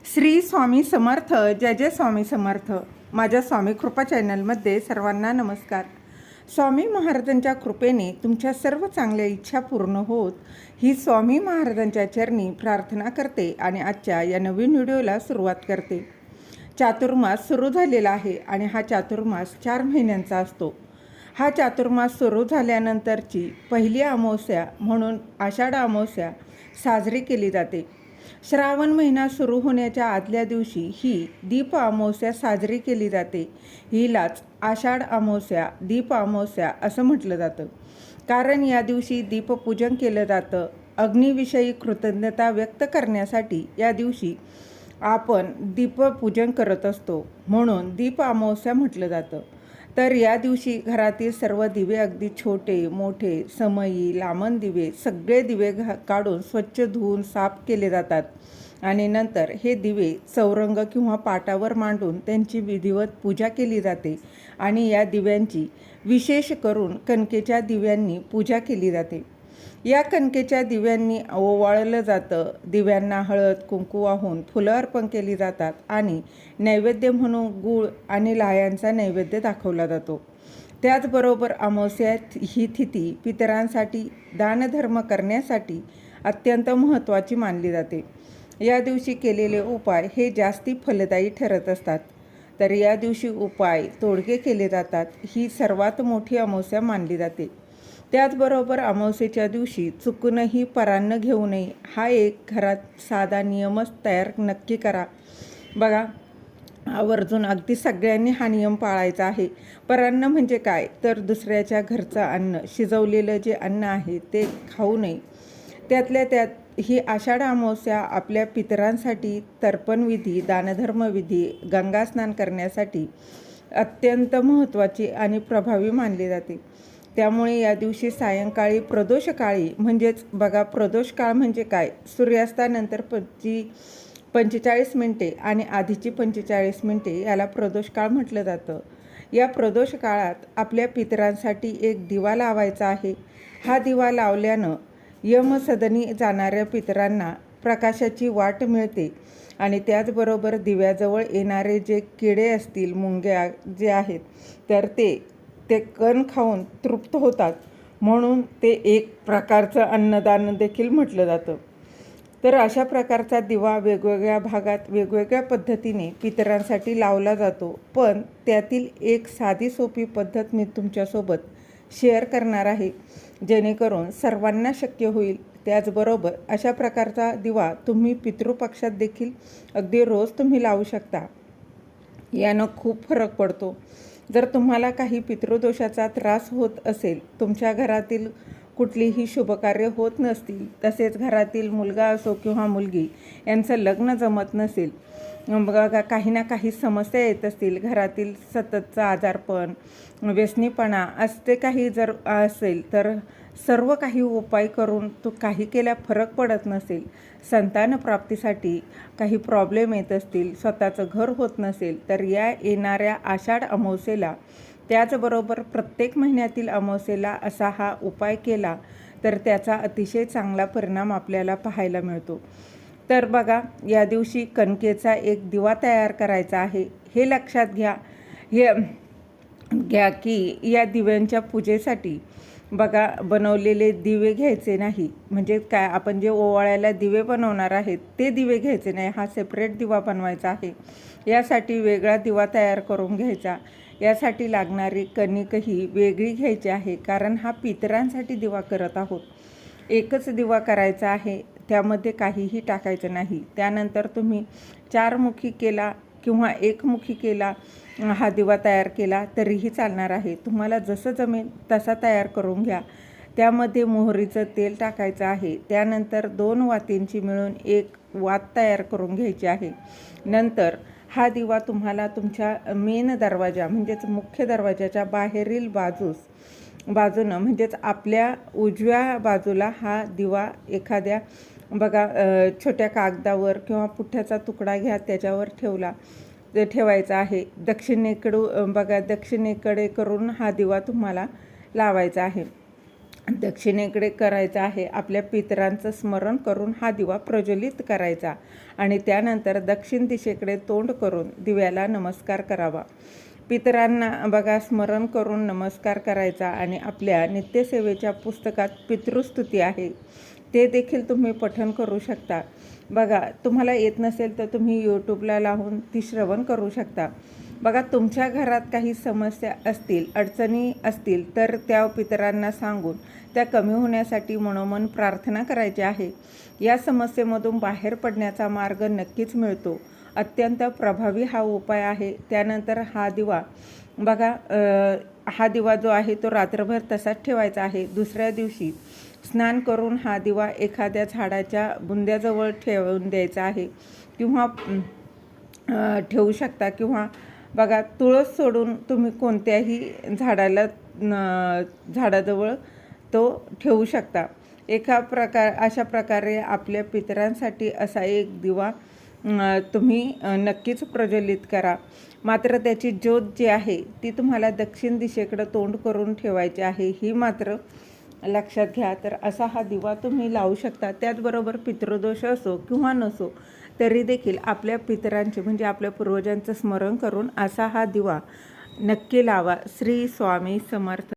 श्री स्वामी समर्थ. जय जय स्वामी समर्थ. माझ्या स्वामी कृपा चॅनलमध्ये सर्वांना नमस्कार. स्वामी महाराजांच्या कृपेने तुमच्या सर्व चांगल्या इच्छा पूर्ण होत ही स्वामी महाराजांच्या चरणी प्रार्थना करते आणि आजच्या या नवीन व्हिडिओला सुरुवात करते. चातुर्मास सुरू झालेला आहे आणि हा चातुर्मास 4 महिन्यांचा असतो. हा चातुर्मास सुरू झाल्यानंतरची पहिली अमावस्या म्हणून आषाढ अमावस्या साजरी केली जाते. श्रावण महिना सुरू होण्याच्या आदल्या दिवशी ही दीप अमावस्या साजरी केली जाते. हिलाच आषाढ अमावस्या, दीप अमावस्या असं म्हटलं जातं. कारण या दिवशी दीपपूजन केलं जातं. अग्नीविषयी कृतज्ञता व्यक्त करण्यासाठी या दिवशी आपण दीपपूजन करत असतो, म्हणून दीप अमावस्या म्हटलं जातं. तर या दिवशी घरातील सर्व दिवे, अगदी छोटे मोठे समई लांबण दिवे, सगळे दिवे काढून स्वच्छ धुवून साफ केले जातात आणि नंतर हे दिवे चौरंग किंवा पाटावर मांडून त्यांची विधिवत पूजा केली जाते. आणि या दिव्यांची विशेष करून कणकेच्या दिव्यांनी पूजा केली जाते. या कणकेच्या दिव्यांनी ओवाळलं जातं. दिव्यांना हळद कुंकू वाहून फुलं अर्पण केली जातात आणि नैवेद्य म्हणून गूळ आणि लाह्यांचा नैवेद्य दाखवला जातो. त्याचबरोबर अमावस्या ही तिथी पितरांसाठी दानधर्म करण्यासाठी अत्यंत महत्त्वाची मानली जाते. या दिवशी केलेले उपाय हे जास्ती फलदायी ठरत असतात. तर या दिवशी उपाय तोडगे केले जातात. ही सर्वात मोठी अमावस्या मानली जाते. त्याचबरोबर अमावस्येच्या दिवशी चुकूनही परान्न घेऊ नये. हा एक घरात साधा नियमच तयार नक्की करा. बघा, आवर्जून अगदी सगळ्यांनी हा नियम पाळायचा आहे. परान्न म्हणजे काय, तर दुसऱ्याच्या घरचं अन्न, शिजवलेलं जे अन्न आहे ते खाऊ नये. त्यातल्या त्यात ही आषाढ अमावस्या आपल्या पितरांसाठी तर्पणविधी, दानधर्मविधी, गंगास्नान करण्यासाठी अत्यंत महत्त्वाची आणि प्रभावी मानली जाते. त्यामुळे या दिवशी सायंकाळी प्रदोषकाळी, म्हणजेच बघा प्रदोष काळ म्हणजे काय, सूर्यास्तानंतर 45 मिनिटे आणि आधीची 45 मिनिटे याला प्रदोष काळ म्हटलं जातं. या प्रदोष काळात आपल्या पितरांसाठी एक दिवा लावायचा आहे. हा दिवा लावल्यानं यमसदनी जाणाऱ्या पितरांना प्रकाशाची वाट मिळते आणि त्याचबरोबर दिव्याजवळ येणारे जे किडे असतील, मुंग्या जे आहेत, तर ते कण खाऊन तृप्त होतात, म्हणून ते एक प्रकारचं अन्नदान देखील म्हटलं जातं. तर अशा प्रकारचा दिवा वेगवेगळ्या भागात वेगवेगळ्या पद्धतीने पितरांसाठी लावला जातो. पण त्यातील एक साधी सोपी पद्धत मी तुमच्यासोबत शेअर करणार आहे, जेणेकरून सर्वांना शक्य होईल. त्याचबरोबर अशा प्रकारचा दिवा तुम्ही पितृपक्षात देखील अगदी रोज तुम्ही लावू शकता. यानं खूप फरक पडतो. जर तुम्हाला काही पितृदोषाचा त्रास होत असेल, तुमच्या घरातील कुठलीही शुभकार्य होत नसतील, तसेच घरातील मुलगा असो किंवा मुलगी यांचं लग्न जमत नसेल, बघा काही ना काही समस्या येत असतील, घरातील सततचं आजारपण, व्यसनीपणा असते काही जर असेल, तर सर्व काही उपाय करून तो काही केल्या फरक पडत नसेल, संतान प्राप्तीसाठी काही प्रॉब्लेम येत असतील, स्वतःचं घर होत नसेल, तर या येणाऱ्या आषाढ अमावस्येला, त्याचबरोबर प्रत्येक महिन्यातील अमावस्येला असा हा उपाय केला तर त्याचा अतिशय चांगला परिणाम आपल्याला पाहायला मिळतो. तर बघा, या दिवशी कणकेचा एक दिवा तयार करायचा आहे. हे लक्षात घ्या की या दिव्यांच्या पूजेसाठी बघा बनवलेले दिवे घ्यायचे नाही. म्हणजे काय, आपण जे ओवाळ्याला दिवे बनवणार आहेत ते दिवे घ्यायचे नाही. हा सेपरेट दिवा बनवायचा आहे. यासाठी वेगळा दिवा तयार करून घ्यायचा. यासाठी लागणारी कणिकही वेगळी घ्यायची आहे, कारण हा पितरांसाठी दिवा करत आहोत. एकच दिवा करायचा आहे, त्यामध्ये काहीही टाकायचं नाही. त्यानंतर तुम्ही 4 मुखी केला किंवा 1 मुखी केला, हा दिवा तयार केला तरीही चालणार आहे. तुम्हाला जसं जमेल तसा तयार करून घ्या. त्यामध्ये मोहरीचं तेल टाकायचं आहे. त्यानंतर 2 वातींची मिळून 1 वात तयार करून घ्यायची आहे. नंतर हा दिवा तुमच्या मेन दरवाजा म्हणजेच मुख्य दरवाजाच्या बाहेरील बाजूनं म्हणजेच आपल्या उजव्या बाजूला हा दिवा एखाद्या बघा छोट्या कागदावर किंवा पुठ्ठ्याचा तुकडा घ्या, त्याच्यावर ठेवायचा आहे. दक्षिणेकडे करून हा दिवा तुम्हाला लावायचा आहे. दक्षिणेकडे करायचा आहे. आपल्या पितरांचं स्मरण करून हा दिवा प्रज्वलित करायचा आणि त्यानंतर दक्षिण दिशेकडे तोंड करून दिव्याला नमस्कार करावा. पितरांना बघा स्मरण करून नमस्कार करायचा आणि आपल्या नित्यसेवेच्या पुस्तकात पितृस्तुती आहे, ते देखील तुम्ही पठण करू शकता. बघा तुम्हाला येत नसेल तर तुम्ही यूट्यूबला लावून ती श्रवण करू शकता. बघा तुमच्या घरात काही समस्या असतील, अडचणी असतील तर त्या पितरांना सांगून त्या कमी होण्यासाठी मनोमन प्रार्थना करायची आहे. या समस्येमधून बाहेर पडण्याचा मार्ग नक्कीच मिळतो. अत्यंत प्रभावी हा उपाय आहे. त्यानंतर हा दिवा बघा हा दिवा जो आहे तो रात्रभर तसाच ठेवायचा आहे. दुसऱ्या दिवशी स्नान करून हा दिवा एखाद्या झाडाच्या बुंद्याजवळ ठेवून द्यायचा आहे किंवा ठेवू शकता किंवा बघा तुळस सोडून तुम्ही कोणत्याही झाडाजवळ तो ठेवू शकता. अशा प्रकारे आपल्या पितरांसाठी असा एक दिवा तुम्ही नक्कीच प्रज्वलित करा. मात्र त्याची ज्योत जी आहे ती तुम्हाला दक्षिण दिशेकडं तोंड करून ठेवायची आहे, ही मात्र लक्षात घ्या. तर असा हा दिवा तुम्ही लावू शकता. त्याचबरोबर पितृदोष असो किंवा नसो तरी देखील आपल्या पितरांचे म्हणजे आपल्या पूर्वजांचं स्मरण करून असा हा दिवा नक्की लावा. श्री स्वामी समर्थ.